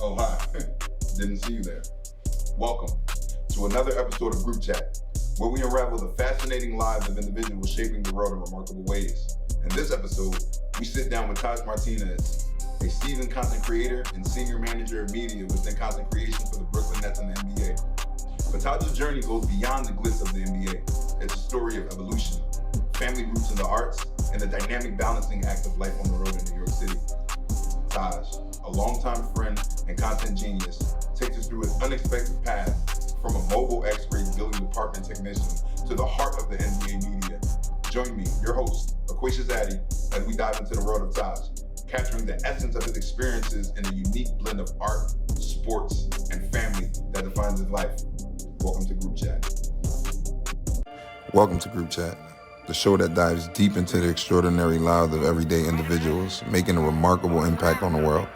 Oh, hi. Didn't see you there. Welcome to another episode of Group Chat, where we unravel the fascinating lives of individuals shaping the world in remarkable ways. In this episode, we sit down with Taj Martinez, a seasoned content creator and senior manager of media within content creation for the Brooklyn Nets and the NBA. But Taj's journey goes beyond the glitz of the NBA. It's a story of evolution, family roots in the arts, and the dynamic balancing act of life on the road in New York City. Taj, a longtime friend and content genius, takes us through his unexpected path from a mobile X-ray billing department technician to the heart of the NBA media. Join me, your host, Aquacious Addy, as we dive into the world of Taj, capturing the essence of his experiences in a unique blend of art, sports, and family that defines his life. Welcome to Group Chat. Welcome to Group Chat, the show that dives deep into the extraordinary lives of everyday individuals, making a remarkable impact on the world.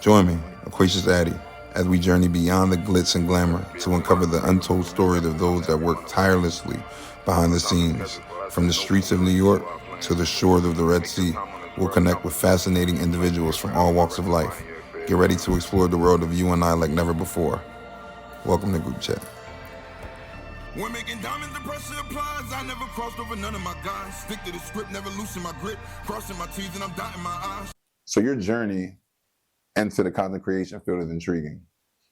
Join me, Aquacious Addy, as we journey beyond the glitz and glamour to uncover the untold stories of those that work tirelessly behind the scenes. From the streets of New York to the shores of the Red Sea, we'll connect with fascinating individuals from all walks of life. Get ready to explore the world of you and I like never before. Welcome to Group Chat. When making diamonds, the pressure applies. I never crossed over none of my guys. Stick to the script, never loosen my grip. Crossing my T's and I'm dotting my I's. So your journey into the content creation field is intriguing.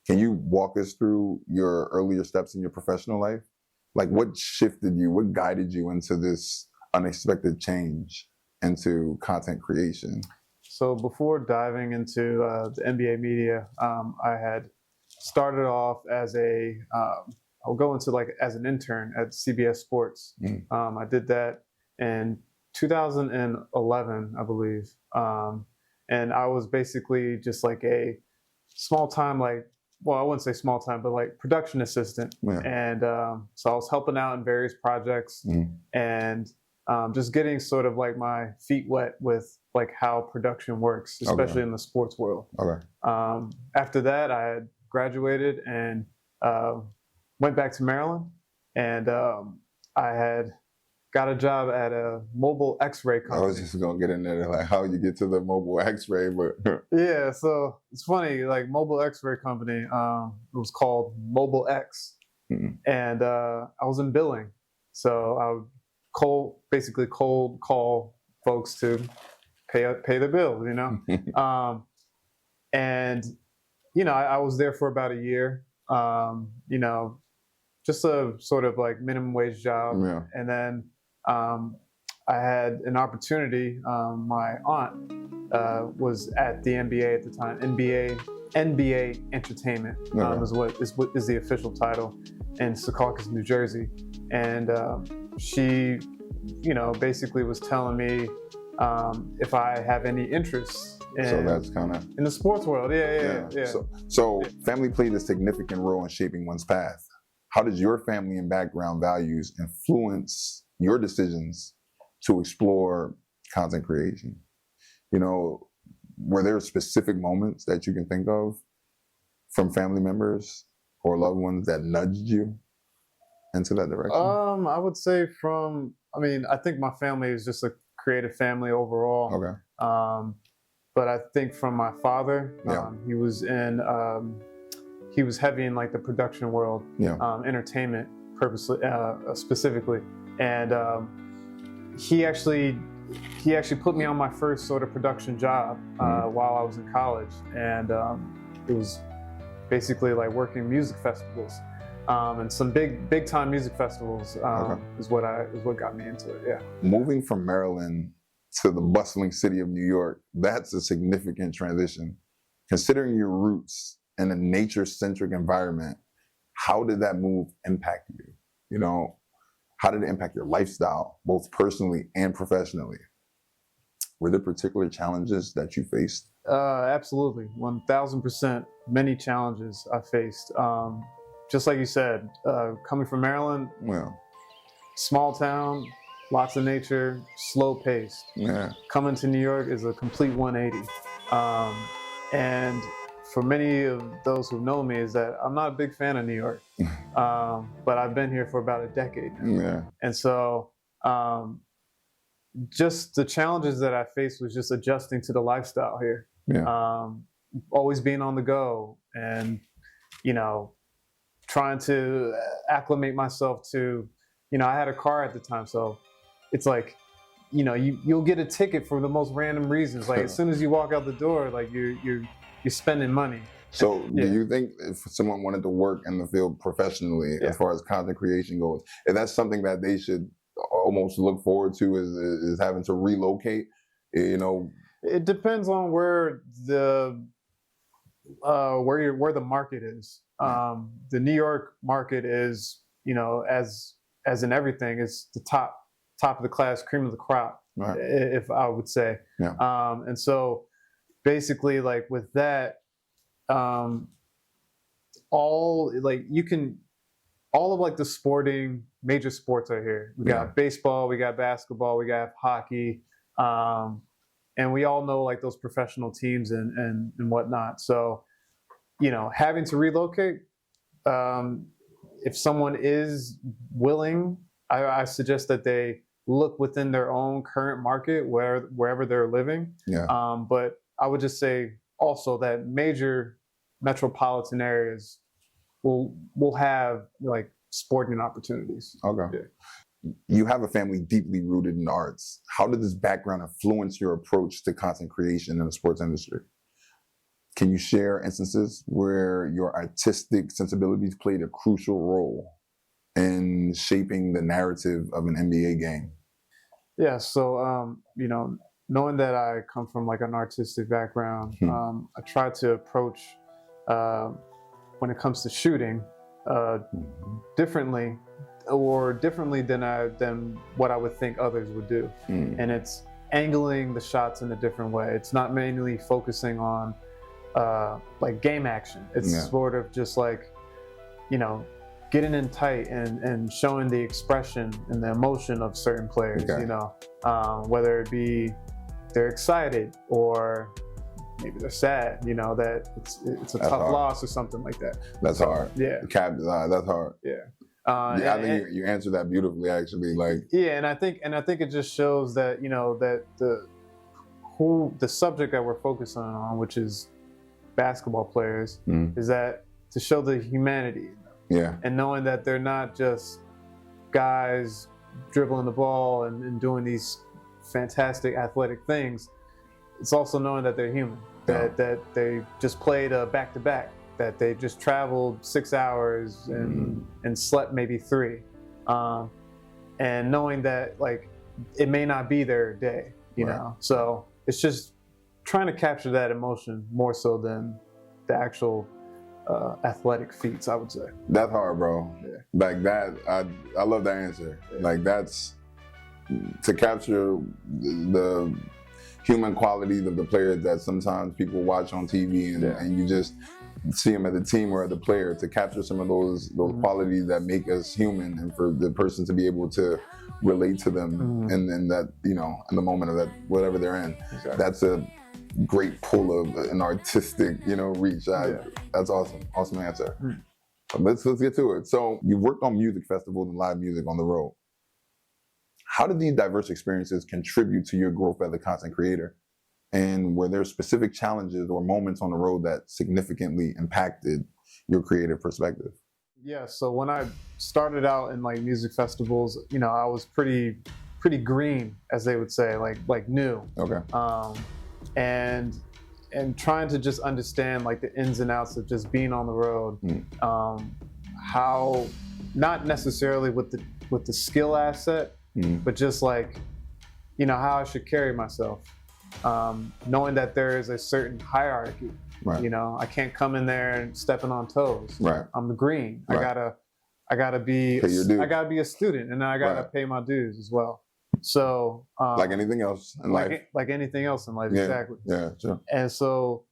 Can you walk us through your earlier steps in your professional life? Like what shifted you, what guided you into this unexpected change into content creation? So before diving into the NBA media, I had started off as I'll go into as an intern at CBS Sports. I did that in 2011, I believe. And I was basically just like a small time, I wouldn't say small time, but like production assistant. Yeah. And so I was helping out in various projects and just getting sort of like my feet wet with like how production works, especially in the sports world. Okay. After that, I had graduated and went back to Maryland, and I had got a job at a mobile X-ray company. I was just gonna get in there, like how you get to the mobile X-ray, but yeah. So it's funny, like mobile X-ray company. It was called Mobile X, and I was in billing. So I would basically cold call folks to pay the bills, you know. And you know, I was there for about a year. You know, just a sort of like minimum wage job. Yeah. And then I had an opportunity. My aunt was at the NBA at the time. NBA Entertainment is the official title in Secaucus, New Jersey. And she, you know, basically was telling me if I have any interest so that's kind of in the sports world. Yeah. So family played a significant role in shaping one's path. How did your family and background values influence your decisions to explore content creation? You know, were there specific moments that you can think of from family members or loved ones that nudged you into that direction? I would say I think my family is just a creative family overall. Okay. But I think from my father, he was heavy in like the production world, entertainment purposely, specifically. And he actually put me on my first sort of production job while I was in college. And it was basically like working music festivals. And some big time music festivals is what got me into it. Yeah. Moving from Maryland to the bustling city of New York, that's a significant transition. Considering your roots in a nature-centric environment, how did that move impact you? You know, how did it impact your lifestyle, both personally and professionally? Were there particular challenges that you faced? Absolutely, 1,000%. Many challenges I faced. Just like you said, coming from Maryland, small town, lots of nature, slow paced. Yeah. Coming to New York is a complete 180. And for many of those who know me is that I'm not a big fan of New York, but I've been here for about a decade now. Yeah. And so just the challenges that I faced was just adjusting to the lifestyle here. Yeah. always being on the go and, trying to acclimate myself to, I had a car at the time. So it's like, you'll get a ticket for the most random reasons. Like as soon as you walk out the door, like you're spending money. So do you think if someone wanted to work in the field professionally, as far as content creation goes, if that's something that they should almost look forward to is having to relocate, It depends on where where the market is. The New York market is, as in everything, is the top of the class, cream of the crop, right, if I would say. Yeah. And so basically, like with that, all of like the major sports are here. We got baseball, we got basketball, we got hockey, and we all know like those professional teams and whatnot. So, having to relocate, if someone is willing, I suggest that they look within their own current market wherever they're living. Yeah. But I would just say also that major metropolitan areas will have like sporting opportunities. Okay. Yeah. You have a family deeply rooted in arts. How did this background influence your approach to content creation in the sports industry? Can you share instances where your artistic sensibilities played a crucial role in shaping the narrative of an NBA game? Yeah, so, knowing that I come from like an artistic background, I try to approach, when it comes to shooting, differently than what I would think others would do. And it's angling the shots in a different way. It's not mainly focusing on like game action. It's sort of just like, getting in tight and showing the expression and the emotion of certain players, whether it be they're excited or maybe they're sad, that it's a tough loss or something like that. That's hard. Yeah. That's hard. Yeah. I think you answered that beautifully, actually. And I think it just shows that that the subject that we're focusing on, which is basketball players, is that to show the humanity. Yeah. And knowing that they're not just guys dribbling the ball and doing these fantastic athletic things. It's also knowing that they're human, that they just played a back-to-back, that they just traveled 6 hours and slept maybe 3. And knowing that like it may not be their day, you know. So it's just trying to capture that emotion more so than the actual athletic feats, I would say. That's hard, bro. Yeah. Like that, I love that answer. Yeah. Like that's to capture the human qualities of the players that sometimes people watch on TV and you just see them as a team or as a player, to capture some of those qualities that make us human, and for the person to be able to relate to them and that, in the moment of that, whatever they're in. Exactly. That's a great pull of an artistic, reach. That's awesome. Awesome answer. Let's get to it. So you've worked on music festivals and live music on the road. How did these diverse experiences contribute to your growth as a content creator? And were there specific challenges or moments on the road that significantly impacted your creative perspective? Yeah, so when I started out in like music festivals, I was pretty green, as they would say, like new. Okay. And trying to just understand like the ins and outs of just being on the road, how not necessarily with the skill asset, but just like how I should carry myself, knowing that there is a certain hierarchy. Right. I can't come in there and stepping on toes. Right. I'm the green. Right. I gotta be a student, and I gotta pay my dues as well. So like anything else in life. Like anything else in life, yeah. Exactly. Yeah, sure. And so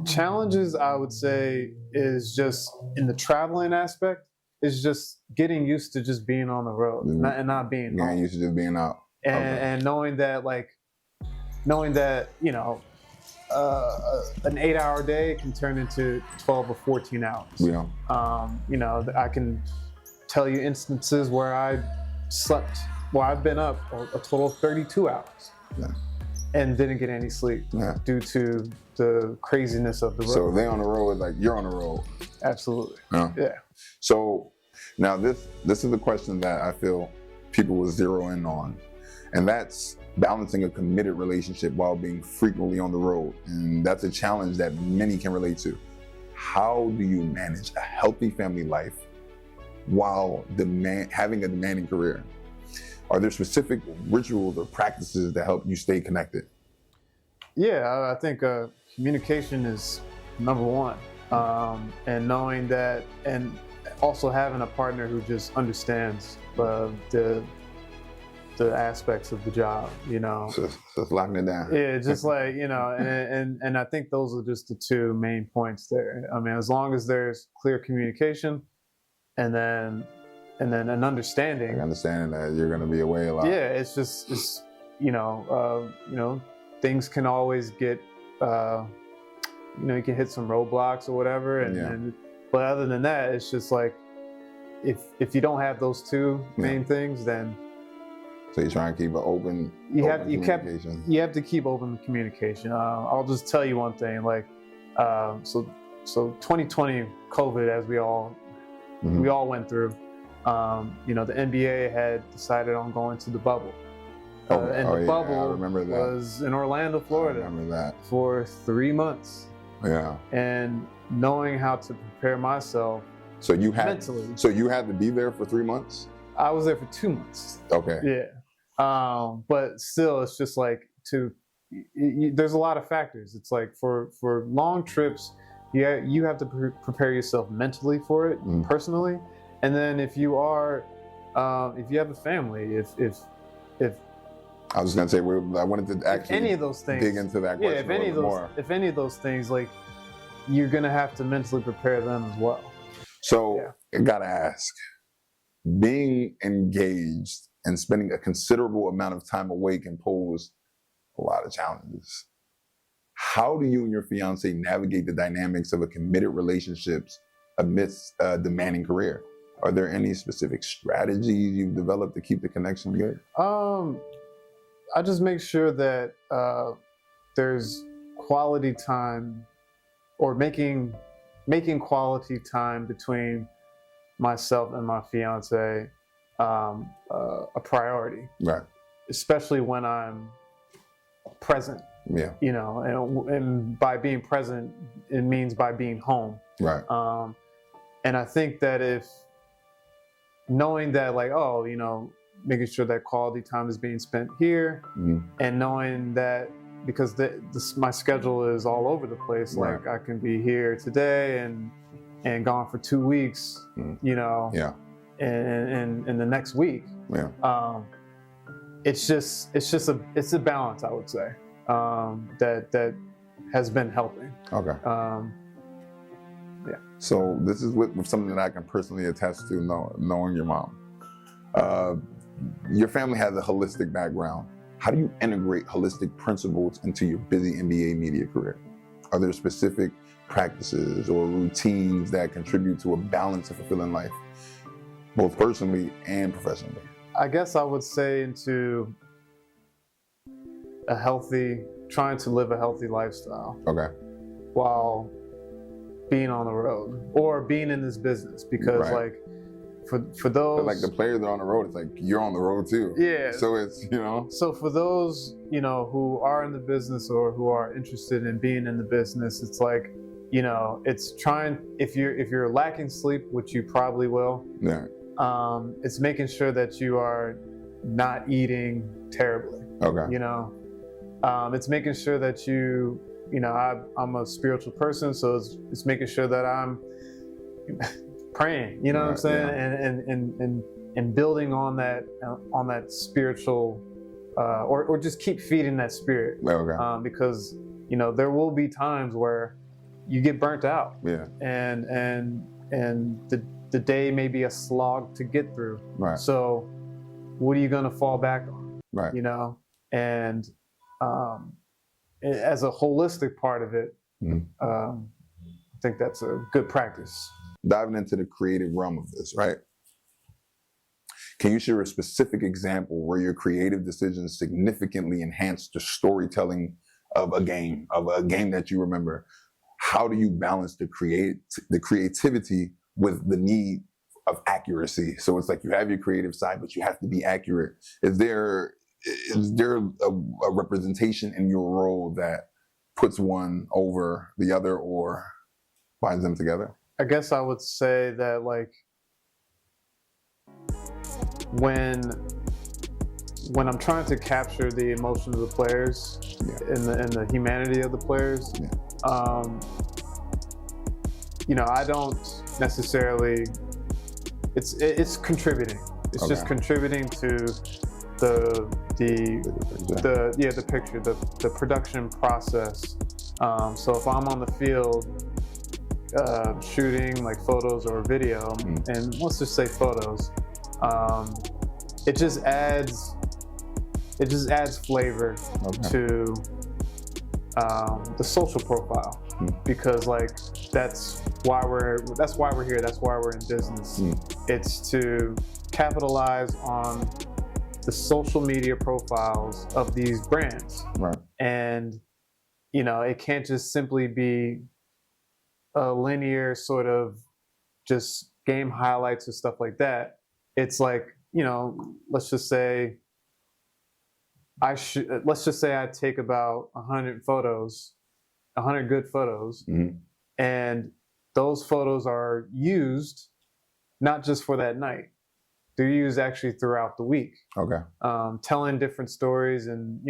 challenges, I would say, is just in the traveling aspect, is just getting used to just being on the road and not being home. Used to just being out. And knowing that an 8-hour day can turn into 12 or 14 hours. Yeah. I can tell you instances where I've been up a total of 32 hours. Yeah. and didn't get any sleep due to the craziness of the road. So they on the road like you're on the road. Absolutely. Yeah. So now this is the question that I feel people will zero in on, and that's balancing a committed relationship while being frequently on the road. And that's a challenge that many can relate to. How do you manage a healthy family life while having a demanding career? Are there specific rituals or practices that help you stay connected? Yeah, I think communication is number one. And knowing that, and also having a partner who just understands the aspects of the job, you know. So locking it down. Yeah, just like, you know, and I think those are just the two main points there. I mean, as long as there's clear communication and then an understanding. Like understanding that you're going to be away a lot. Yeah, it's you know, things can always get, you know, you can hit some roadblocks or whatever, but other than that, it's just like if you don't have those two main things, then so you're trying to keep an open communication. You have to keep open communication. I'll just tell you one thing, like so 2020 COVID, as we all went through, you know, the NBA had decided on going to the bubble. The bubble was in Orlando, Florida. I remember that. For 3 months. Yeah. And knowing how to prepare myself mentally. So you had to be there for 3 months? I was there for 2 months. Okay. Yeah. But still, it's just like there's a lot of factors. It's like for long trips, you have to prepare yourself mentally for it, personally. And then if you have a family, if I was going to say, I wanted to actually any of those things, dig into that question a little bit more. If any of those things, like, you're going to have to mentally prepare them as well. So I got to ask, being engaged and spending a considerable amount of time away can pose a lot of challenges. How do you and your fiance navigate the dynamics of a committed relationships amidst a demanding career? Are there any specific strategies you've developed to keep the connection good? I just make sure that there's quality time, or making quality time between myself and my fiance a priority. Right. Especially when I'm present. Yeah. You know, and by being present, it means by being home. Right. And I think that knowing that, like, oh, you know, making sure that quality time is being spent here, and knowing that, because my schedule is all over the place. Right. Like, I can be here today and gone for 2 weeks, you know, and the next week. Yeah. It's a balance, I would say, that has been helping. Okay. Yeah. So this is with something that I can personally attest to, knowing your mom. Your family has a holistic background. How do you integrate holistic principles into your busy NBA media career? Are there specific practices or routines that contribute to a balanced and fulfilling life, both personally and professionally? I guess I would say into trying to live a healthy lifestyle. Okay. While being on the road or being in this business, because like for those, but like the players that are on the road, it's like you're on the road too. Yeah. So it's, you know. So for those, you know, who are in the business or who are interested in being in the business, it's like, you know, it's trying, if you're lacking sleep, which you probably will. Yeah. It's making sure that you are not eating terribly. Okay. You know, it's making sure that you know, I'm a spiritual person, so it's making sure that I'm praying, you know what I'm saying? Yeah. And building on that spiritual, or just keep feeding that spirit. Okay. Because, you know, there will be times where you get burnt out. Yeah. And the day may be a slog to get through. Right. So what are you gonna fall back on? Right. You know? And as a holistic part of it, I think that's a good practice. Diving into the creative realm of this, right? Can you share a specific example where your creative decisions significantly enhanced the storytelling of a game that you remember? How do you balance the creativity with the need of accuracy? So it's like you have your creative side, but you have to be accurate. Is there a representation in your role that puts one over the other or binds them together? I guess I would say that, like, when I'm trying to capture the emotion of the players and the humanity of the players, I don't necessarily. It's contributing. It's just contributing to the picture, the production process. So if I'm on the field shooting like photos or video, and let's just say photos, it just adds flavor to the social profile, because like that's why we're here. That's why we're in business. It's to capitalize on the social media profiles of these brands, right? And it can't just simply be a linear sort of just game highlights or stuff like that. It's like, let's just say I take about 100 photos, 100 good photos, and those photos are used not just for that night. They're used actually throughout the week. Okay. Telling different stories, and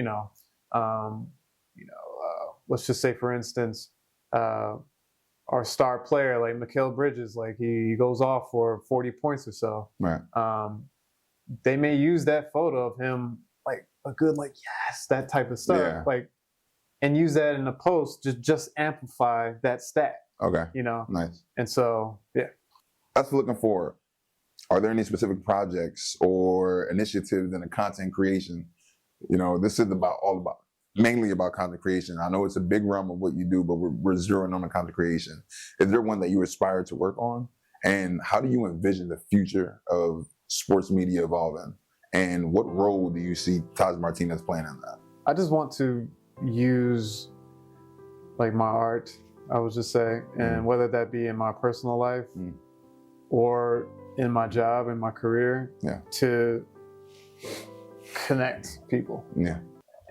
let's just say, for instance, our star player like Mikal Bridges, like he goes off for 40 points or so. Right. They may use that photo of him, like a good, like, yes, that type of stuff, like, and use that in a post to just amplify that stat. Okay. Nice. And so, yeah. That's looking forward. Are there any specific projects or initiatives in the content creation? This is mainly about content creation. I know it's a big realm of what you do, but we're zeroing on the content creation. Is there one that you aspire to work on? And how do you envision the future of sports media evolving? And what role do you see Taj Martinez playing in that? I just want to use like my art, I would just say, and whether that be in my personal life or in my job, in my career, to connect people. Yeah.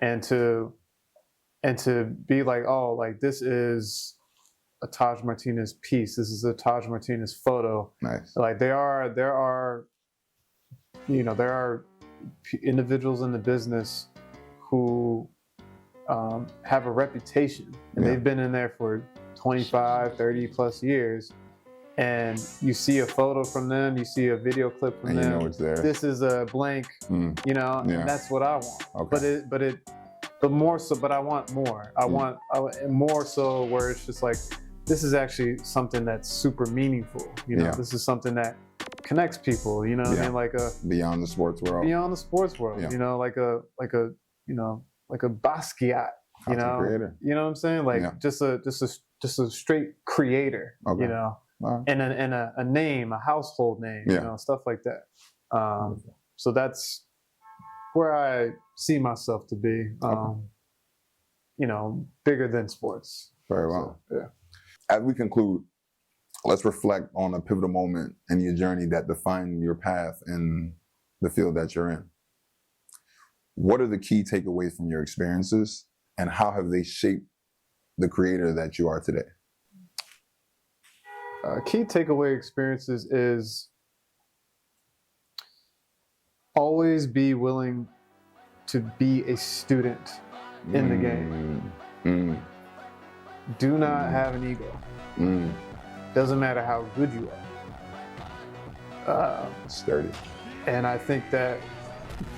And to be like, oh, like this is a Taj Martinez piece. This is a Taj Martinez photo. Nice. Like there are individuals in the business who have a reputation, and they've been in there for 25, 30 plus years. And you see a photo from them, you see a video clip from them. You know it's there. This is a blank, and that's what I want. Okay. But more so. But I want more. I want more so where it's just like, this is actually something that's super meaningful. This is something that connects people. What I mean, like a beyond the sports world. Beyond the sports world. Like a Basquiat. Content creator. You know what I'm saying? Like just a straight creator. Okay. And a name, a household name, stuff like that. So that's where I see myself to be, bigger than sports. Very well. So, yeah. As we conclude, let's reflect on a pivotal moment in your journey that defined your path in the field that you're in. What are the key takeaways from your experiences, and how have they shaped the creator that you are today? Key takeaway experiences is always be willing to be a student in the game. Do not have an ego. Doesn't matter how good you are. Sturdy. And I think that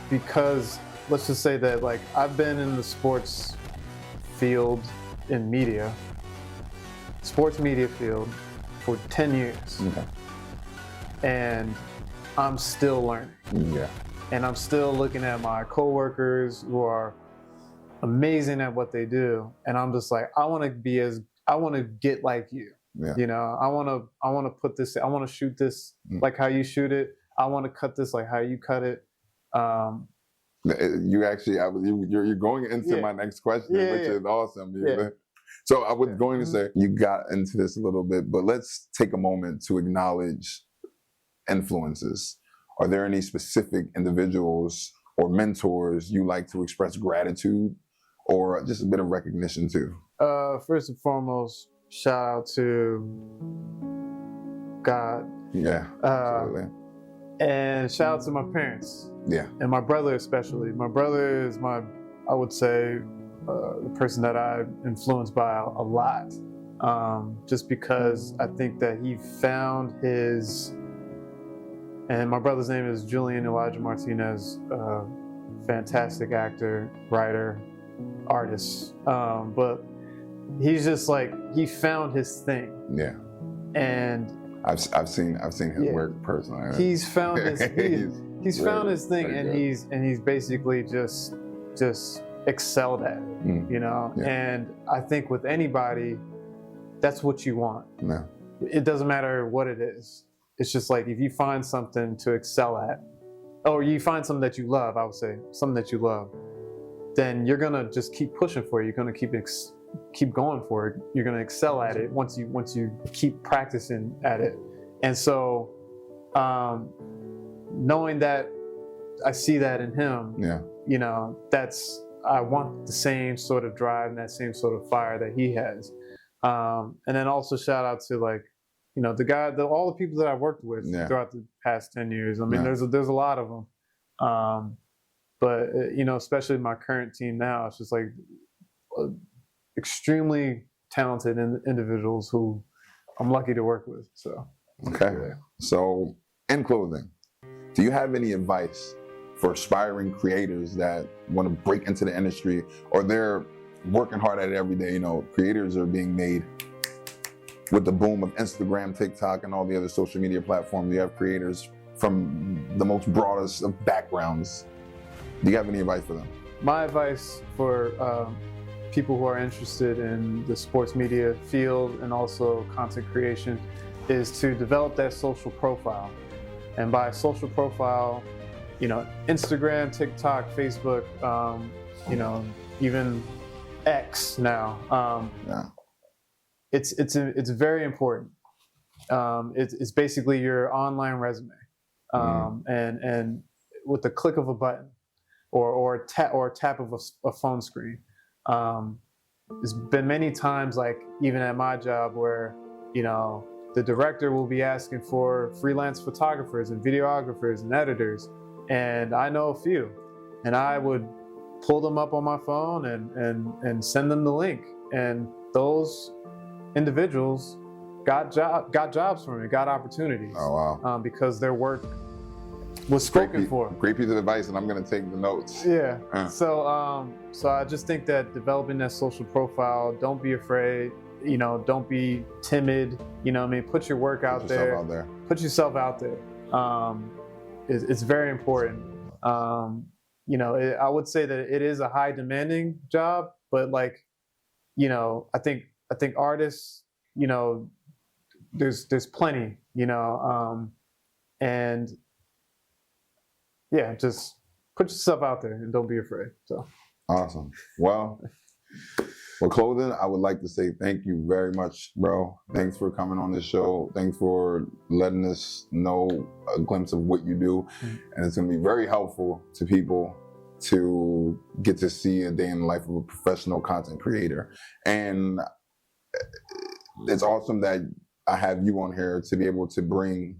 because, let's just say that, like, I've been in the sports field in media, sports media field, for 10 years. Okay. And I'm still learning. Yeah. And I'm still looking at my coworkers who are amazing at what they do. And I'm just like, I want to get like you. Yeah. I want to put this, I want to shoot this like how you shoot it. I want to cut this like how you cut it. You actually, you're going into my next question, which is awesome. So I was going to say, you got into this a little bit, but let's take a moment to acknowledge influences. Are there any specific individuals or mentors you like to express gratitude or just a bit of recognition to? First and foremost, shout out to God. Yeah, absolutely. And shout out to my parents. Yeah. And my brother especially. My brother is I would say, the person that I'm influenced by a lot. Just because I think that he found and my brother's name is Julian Elijah Martinez, fantastic actor, writer, artist. But he's just like, he found his thing. Yeah. And I've seen his work personally. He's found his he's found his thing, and good. he's basically just excelled at it, you know. Yeah. And I think with anybody, that's what you want. Yeah. It doesn't matter what it is. It's just like if you find something to excel at, or you find something that you love, I would say something that you love, then you're gonna just keep pushing for it. You're gonna keep going for it. You're gonna excel at it once you keep practicing at it. And so, knowing that I see that in him, you know, I want the same sort of drive and that same sort of fire that he has. And then also shout out to, like, you know, all the people that I worked with throughout the past 10 years. I mean, there's a lot of them. But you know, especially my current team now, it's just like extremely talented individuals who I'm lucky to work with. So So in closing, do you have any advice for aspiring creators that want to break into the industry, or they're working hard at it every day? You know, creators are being made with the boom of Instagram, TikTok, and all the other social media platforms. You have creators from the most broadest of backgrounds. Do you have any advice for them? My advice for people who are interested in the sports media field and also content creation is to develop that social profile. And by social profile, you know, Instagram, TikTok, Facebook, you know, even X now. It's very important. It's basically your online resume, and with the click of a button, or a tap of a phone screen. There's been many times, like even at my job, where, you know, the director will be asking for freelance photographers and videographers and editors, and I know a few, and I would pull them up on my phone and send them the link, and those individuals got jobs from it, got opportunities. Oh wow! Because their work was spoken for. Great piece of advice, and I'm going to take the notes. Yeah. So I just think that developing that social profile, don't be afraid. You know, don't be timid. You know what I mean? Put your work out there. Put yourself out there. It's very important. You know, I would say that it is a high demanding job, but, like, you know, I think artists, you know, there's plenty, you know, and yeah, just put yourself out there and don't be afraid. So awesome. Well, for closing, I would like to say thank you very much, bro. Thanks for coming on this show. Thanks for letting us know a glimpse of what you do. And it's going to be very helpful to people to get to see a day in the life of a professional content creator. And it's awesome that I have you on here to be able to bring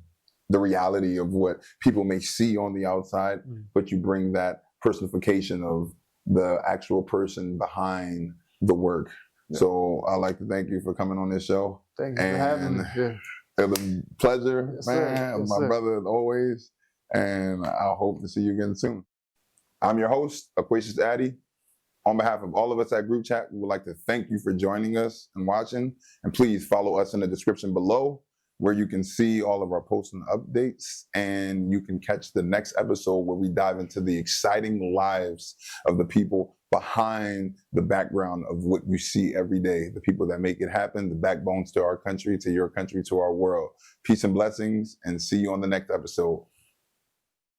the reality of what people may see on the outside, but you bring that personification of the actual person behind the work. Yeah. So I'd like to thank you for coming on this show. Thank you for having me. Yeah. It was a pleasure, man. Yes, my brother as always. And I hope to see you again soon. I'm your host, Aquatius Addy. On behalf of all of us at Group Chat, we would like to thank you for joining us and watching. And please follow us in the description below, where you can see all of our posts and updates, and you can catch the next episode where we dive into the exciting lives of the people behind the background of what you see every day, the people that make it happen, the backbones to our country, to your country, to our world. Peace and blessings, and see you on the next episode.